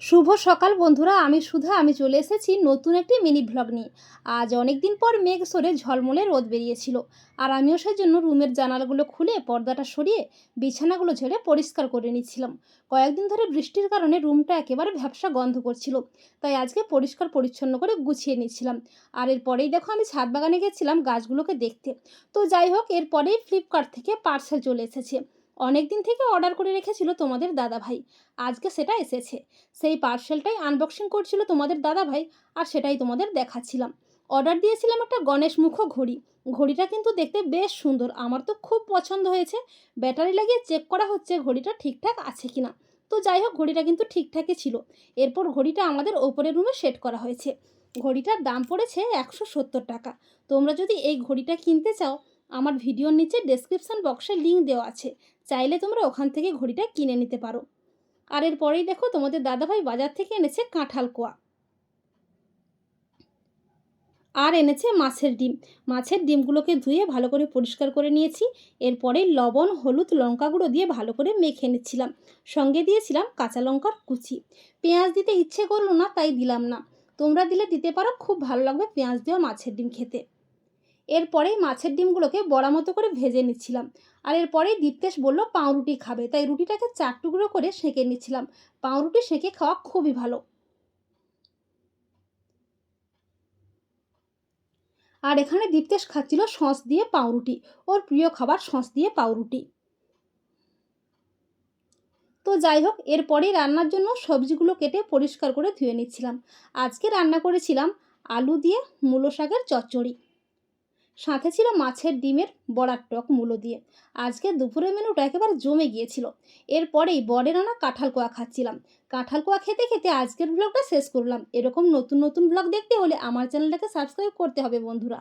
শুভ সকাল বন্ধুরা, আমি সুধা। আমি চলে এসেছি নতুন একটি মিনি ভ্লগ নিয়ে। আজ অনেক দিন পর মেঘ সরে ঝলমলে রোদ বেরিয়েছিল, আর আমিও সেই জন্য রুমের জানালাগুলো খুলে পর্দাটা সরিয়ে বিছানাগুলো ঝেড়ে পরিষ্কার করে নিচ্ছিলাম। কয়েকদিন ধরে বৃষ্টির কারণে রুমটা একেবারে ভ্যাপসা গন্ধ করছিল, তাই আজকে পরিষ্কার পরিচ্ছন্ন করে গুছিয়ে নিচ্ছিলাম। আর এরপরেই দেখো আমি ছাদ বাগানে গেছিলাম গাছগুলোকে দেখতে। তো যাই হোক, এরপরেই ফ্লিপকার্ট থেকে পার্সেল চলে এসেছে। অনেক দিন থেকে অর্ডার করে রেখেছিল তোমাদের দাদা ভাই, আজকে সেটা এসেছে। সেই পার্সেলটাই আনবক্সিং করছিল তোমাদের দাদাভাই, আর সেটাই তোমাদের দেখাচ্ছিলাম। অর্ডার দিয়েছিলাম একটা গণেশ মুখ ঘড়ি। ঘড়িটা কিন্তু দেখতে বেশ সুন্দর, আমার তো খুব পছন্দ হয়েছে। ব্যাটারি লাগিয়ে চেক করা হচ্ছে ঘড়িটা ঠিকঠাক আছে কিনা। তো যাই হোক, ঘড়িটা কিন্তু ঠিকঠাকই ছিল। এরপর ঘড়িটা আমাদের ওপরের রুমে সেট করা হয়েছে। ঘড়িটার দাম পড়েছে 170 টাকা। তোমরা যদি এই ঘড়িটা কিনতে চাও, আমার ভিডিওর নিচে ডেসক্রিপশন বক্সে লিঙ্ক দেওয়া আছে, চাইলে তোমরা ওখান থেকে ঘড়িটা কিনে নিতে পারো। আর এরপরেই দেখো তোমাদের দাদাভাই বাজার থেকে এনেছে কাঁঠাল কোয়া, আর এনেছে মাছের ডিম। মাছের ডিমগুলোকে ধুয়ে ভালো করে পরিষ্কার করে নিয়েছি। এরপরে লবণ, হলুদ, লঙ্কা গুঁড়ো দিয়ে ভালো করে মেখে নিচ্ছিলাম। সঙ্গে দিয়েছিলাম কাঁচা লঙ্কার কুচি। পেঁয়াজ দিতে ইচ্ছে করলো না, তাই দিলাম না। তোমরা দিলে দিতে পারো, খুব ভালো লাগবে পেঁয়াজ দেওয়া মাছের ডিম খেতে। এরপরেই মাছের ডিমগুলোকে বড়া মতো করে ভেজে নিচ্ছিলাম। আর এরপরেই দীপ্তেশ বলল পাউরুটি খাবে, তাই রুটিটাকে 4 টুকরো করে সেঁকে নিচ্ছিলাম। পাউরুটি সেঁকে খাওয়া খুবই ভালো। আর এখানে দীপ্তেশ খাচ্ছিল সস দিয়ে পাউরুটি, ওর প্রিয় খাবার সস দিয়ে পাউরুটি। তো যাই হোক, এরপরেই রান্নার জন্য সবজিগুলো কেটে পরিষ্কার করে ধুয়ে নিচ্ছিলাম। আজকে রান্না করেছিলাম আলু দিয়ে মূলো শাকের চচ্চড়ি, সাথে ছিল মাছের ডিমের বড়ার টক মূলো দিয়ে। আজকে দুপুরের মেনুটা একেবারে জমে গিয়েছিল। এরপরেই বরের আনা কাঁঠাল কোয়া খাচ্ছিলাম। কাঁঠাল কোয়া খেতে খেতে আজকের ব্লগটা শেষ করলাম। এরকম নতুন নতুন ব্লগ দেখতে হলে আমার চ্যানেলটাকে সাবস্ক্রাইব করতে হবে বন্ধুরা।